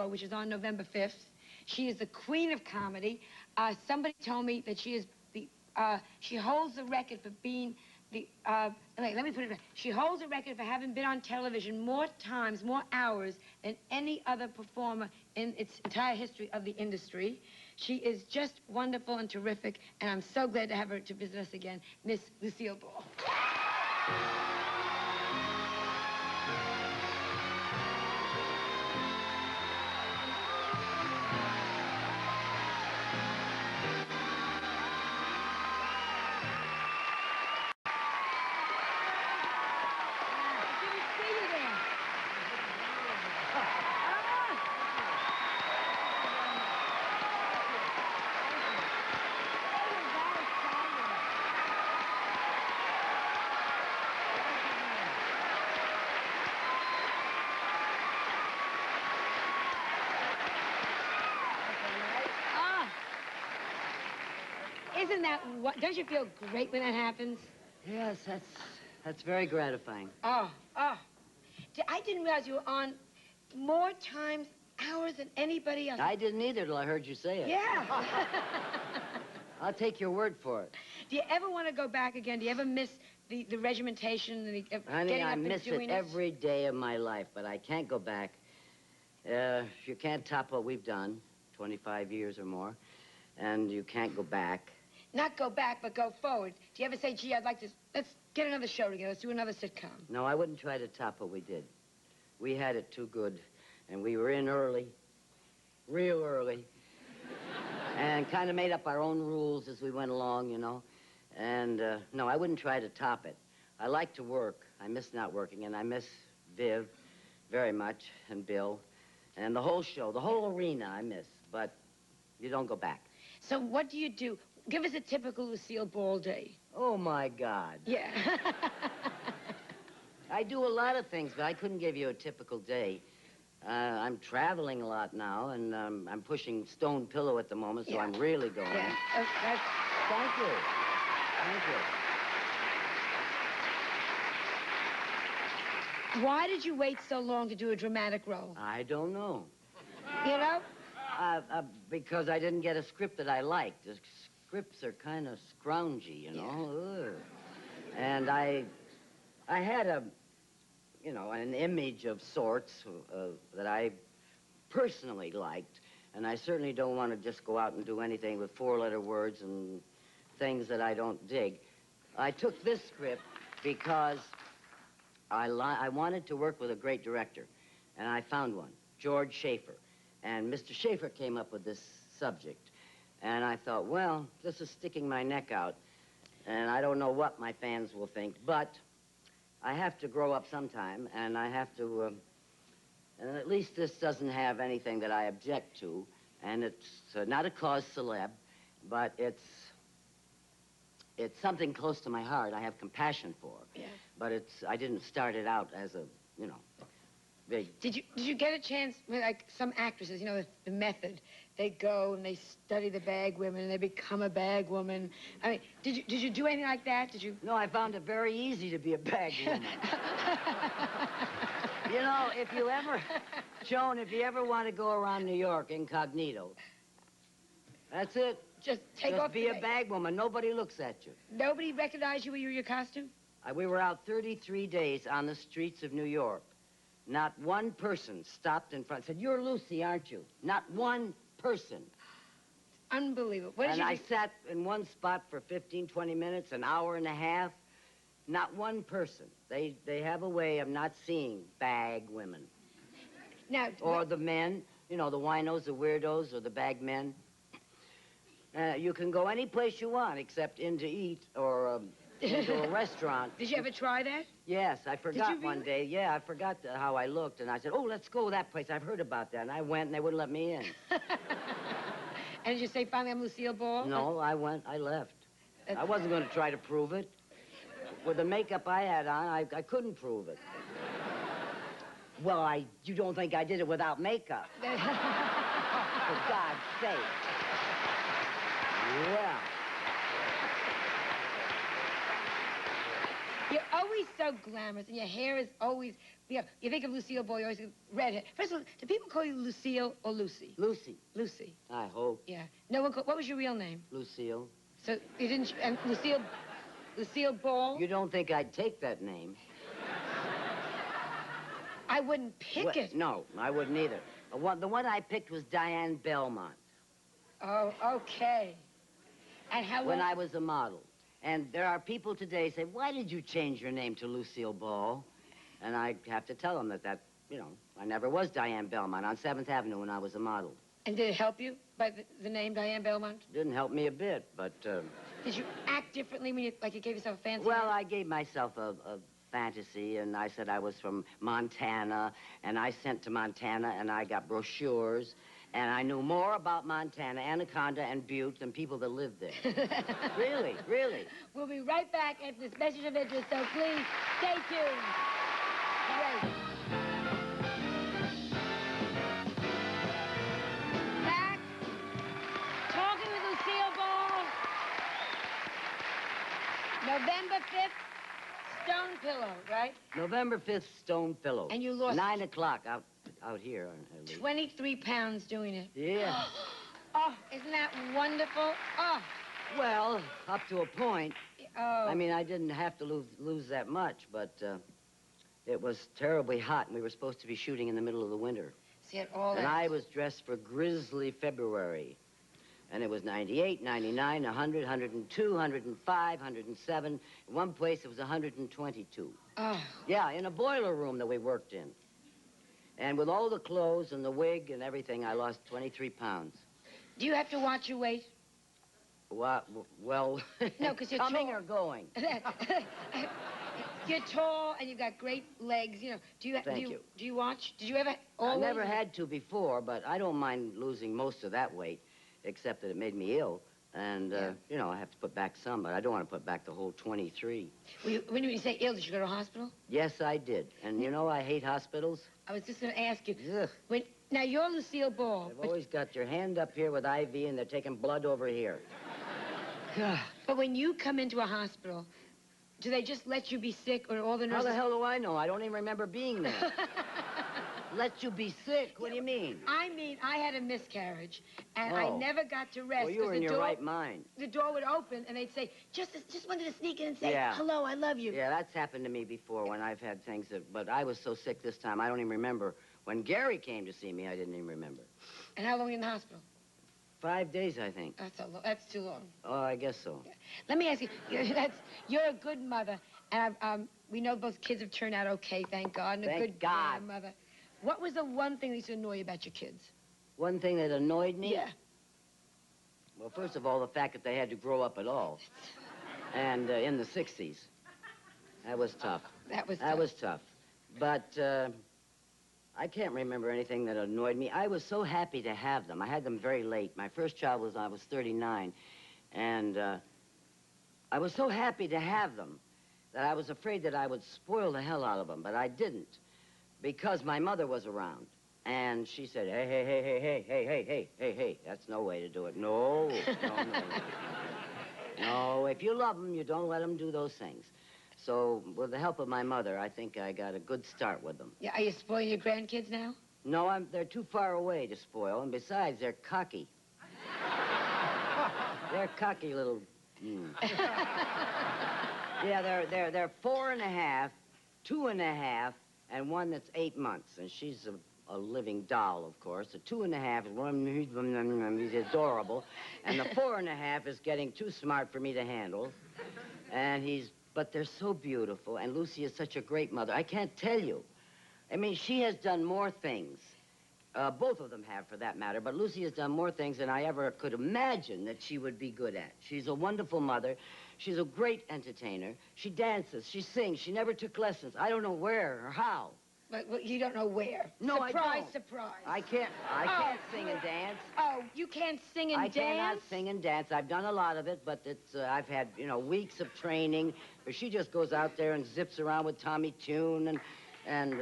which is on November 5th. She is the queen of comedy. Somebody told me that she is she holds the record for being let me put it. She holds a record for having been on television more times, more hours than any other performer in its entire history of the industry. She is just wonderful and terrific, and I'm so glad to have her to visit us again, Miss Lucille Ball. Isn't that what? Don't you feel great when that happens? Yes, that's very gratifying. Oh. I didn't realize you were on more times, hours than anybody else. I didn't either till I heard you say it. Yeah. I'll take your word for it. Do you ever want to go back again? Do you ever miss the regimentation and Honey, I miss it every day of my life, but I can't go back. You can't top what we've done, 25 years or more, and you can't go back. Not go back, but go forward. Do you ever say, gee, I'd like to, let's get another show together, let's do another sitcom? No, I wouldn't try to top what we did. We had it too good, and we were in early, real early, and kind of made up our own rules as we went along, you know. And, no, I wouldn't try to top it. I like to work. I miss not working, and I miss Viv very much, and Bill, and the whole show, the whole arena I miss, but you don't go back. So what do you do? Give us a typical Lucille Ball day. Oh, my God. Yeah. I do a lot of things, but I couldn't give you a typical day. I'm traveling a lot now, and I'm pushing Stone Pillow at the moment, so I'm really going. Yeah. Thank you. Thank you. Why did you wait so long to do a dramatic role? I don't know. You know? Because I didn't get a script that I liked. The scripts are kind of scroungy, you know. Yeah. And I had an image of sorts that I personally liked, and I certainly don't want to just go out and do anything with four-letter words and things that I don't dig. I took this script because I wanted to work with a great director, and I found one, George Schaefer. And Mr. Schaefer came up with this subject. And I thought, well, this is sticking my neck out. And I don't know what my fans will think, but I have to grow up sometime, and I have to, and at least this doesn't have anything that I object to. And it's not a cause célèbre, but it's something close to my heart I have compassion for. Yeah. But I didn't start it out as a, you know, big... Did you get a chance, like some actresses, you know, the method, they go and they study the bag women and they become a bag woman. I mean, did you do anything like that? Did you? No, I found it very easy to be a bag woman. You know, if you ever, Joan, if you ever want to go around New York incognito, that's it. Just be a bag woman. Nobody looks at you. Nobody recognized you when you were in your costume? We were out 33 days on the streets of New York. Not one person stopped in front and said, "You're Lucy, aren't you?" Not one person. Unbelievable. And I sat in one spot for 15, 20 minutes, an hour and a half. Not one person. They have a way of not seeing bag women. Now, or the men, you know, the winos, the weirdos, or the bag men. You can go any place you want except in to eat or into a restaurant. Did you ever try that? Yes, I forgot one day. Yeah, I forgot how I looked, and I said, "Oh, let's go to that place. I've heard about that." And I went, and they wouldn't let me in. And did you say, finally, I'm Lucille Ball? No, I left. I wasn't going to try to prove it. With the makeup I had on, I couldn't prove it. Well, you don't think I did it without makeup? For God's sake. Yeah. You're always so glamorous, and your hair is always... You think of Lucille Ball, you always think redhead. First of all, do people call you Lucille or Lucy? Lucy. Lucy. I hope. Yeah. No one what was your real name? Lucille. So you didn't... And Lucille Ball? You don't think I'd take that name? I wouldn't pick it. No, I wouldn't either. The one I picked was Diane Belmont. Oh, okay. And how when I was a model. And there are people today say, why did you change your name to Lucille Ball? And I have to tell them that, I never was Diane Belmont on 7th Avenue when I was a model. And did it help you by the name Diane Belmont? Didn't help me a bit, but... Did you act differently when you gave yourself a fancy Well, name? I gave myself a fantasy, and I said I was from Montana, and I sent to Montana, and I got brochures, and I knew more about Montana, Anaconda, and Butte than people that lived there. Really, really. We'll be right back after this message of interest, so please stay tuned. Great. Back. Talking with Lucille Ball. November 5th, Stone Pillow, right? November 5th, Stone Pillow. And you lost... 9 o'clock out here. 23 pounds doing it. Yeah. Oh, isn't that wonderful? Oh. Well, up to a point. Oh. I mean, I didn't have to lose that much, but it was terribly hot, and we were supposed to be shooting in the middle of the winter. See, all that... And I was dressed for grizzly February. And it was 98, 99, 100, 102, 105, 107. In one place, it was 122. Oh. Yeah, in a boiler room that we worked in. And with all the clothes and the wig and everything, I lost 23 pounds. Do you have to watch your weight? What? Well, no, because you're coming tall. or going? You're tall and you've got great legs. Do you watch? Did you ever always? I never had to before, but I don't mind losing most of that weight, except that it made me ill. And, I have to put back some, but I don't want to put back the whole 23. When you say ill, did you go to a hospital? Yes, I did. And, I hate hospitals. I was just going to ask you. Ugh. Now, you're Lucille Ball. They've always got your hand up here with IV, and they're taking blood over here. But when you come into a hospital, do they just let you be sick, or all the nurses... How the hell do I know? I don't even remember being there. Let you be sick? What do you mean? I mean, I had a miscarriage, and I never got to rest. Well, you were in your right mind. The door would open, and they'd say, just wanted to sneak in and say, hello, I love you. Yeah, that's happened to me before when I've had things but I was so sick this time, I don't even remember. When Gary came to see me, I didn't even remember. And how long were you in the hospital? 5 days, I think. That's too long. Oh, I guess so. Yeah. Let me ask you, you're a good mother, and we know both kids have turned out okay, thank God, and a good grandmother. What was the one thing that used to annoy you about your kids? One thing that annoyed me? Yeah. Well, first of all, the fact that they had to grow up at all. And in the 60s. That was tough. That was tough. But I can't remember anything that annoyed me. I was so happy to have them. I had them very late. My first child was, I was 39. And I was so happy to have them that I was afraid that I would spoil the hell out of them, but I didn't. Because my mother was around, and she said, hey, that's no way to do it. No. No, if you love them, you don't let them do those things. So, with the help of my mother, I think I got a good start with them. Yeah, are you spoiling your grandkids now? No, they're too far away to spoil, and besides, they're cocky. They're cocky little... Yeah, they're 4 and a half, 2 and a half, and one that's 8 months, and she's a living doll, of course. The 2 and a half is he's adorable, and the 4 and a half is getting too smart for me to handle. But they're so beautiful, and Lucy is such a great mother. I can't tell you. I mean, she has done more things. Both of them have, for that matter, but Lucy has done more things than I ever could imagine that she would be good at. She's a wonderful mother. She's a great entertainer. She dances, she sings, she never took lessons. I don't know where or how. But you don't know where. No, I don't. Surprise. I can't sing and dance. Oh, you can't sing and dance? I cannot sing and dance. I've done a lot of it, but I've had, weeks of training. But she just goes out there and zips around with Tommy Tune, and And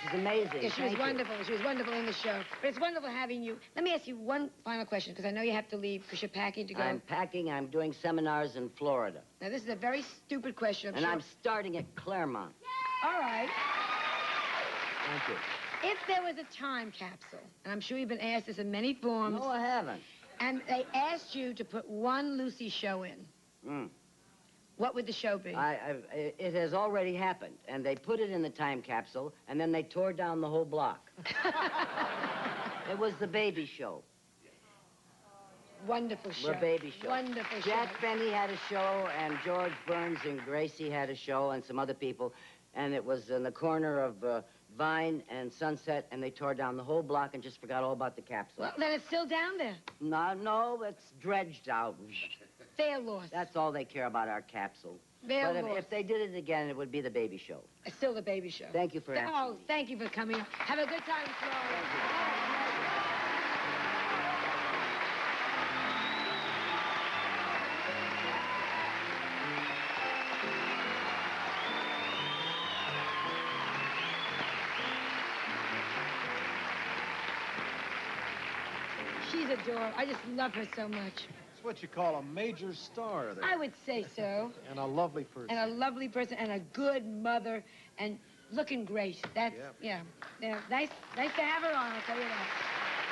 she's amazing. Yeah, she was Thank you. wonderful. She was wonderful in the show. But it's wonderful having you. Let me ask you one final question, because I know you have to leave because you're packing to go. I'm packing. I'm doing seminars in Florida. Now, this is a very stupid question, And I'm starting at Claremont. All right. Thank you. If there was a time capsule, and I'm sure you've been asked this in many forms. No, I haven't. And they asked you to put one Lucy show in. What would the show be? It has already happened, and they put it in the time capsule, and then they tore down the whole block. It was the baby show. Wonderful show. The baby show. Wonderful show. Jack Benny had a show, and George Burns and Gracie had a show, and some other people, and it was in the corner of Vine and Sunset, and they tore down the whole block and just forgot all about the capsule. Well, then it's still down there. No, it's dredged out. They're lost. That's all they care about, our capsule. They're But lost. if they did it again, it would be the baby show. It's still the baby show. Thank you for asking Oh, me. thank you for coming. Have a good time, Florida. She's adorable. I just love her so much. It's what you call a major star there. I would say so. And a lovely person. And a lovely person and a good mother and looking great. That's, yeah. Nice to have her on, I'll tell you that.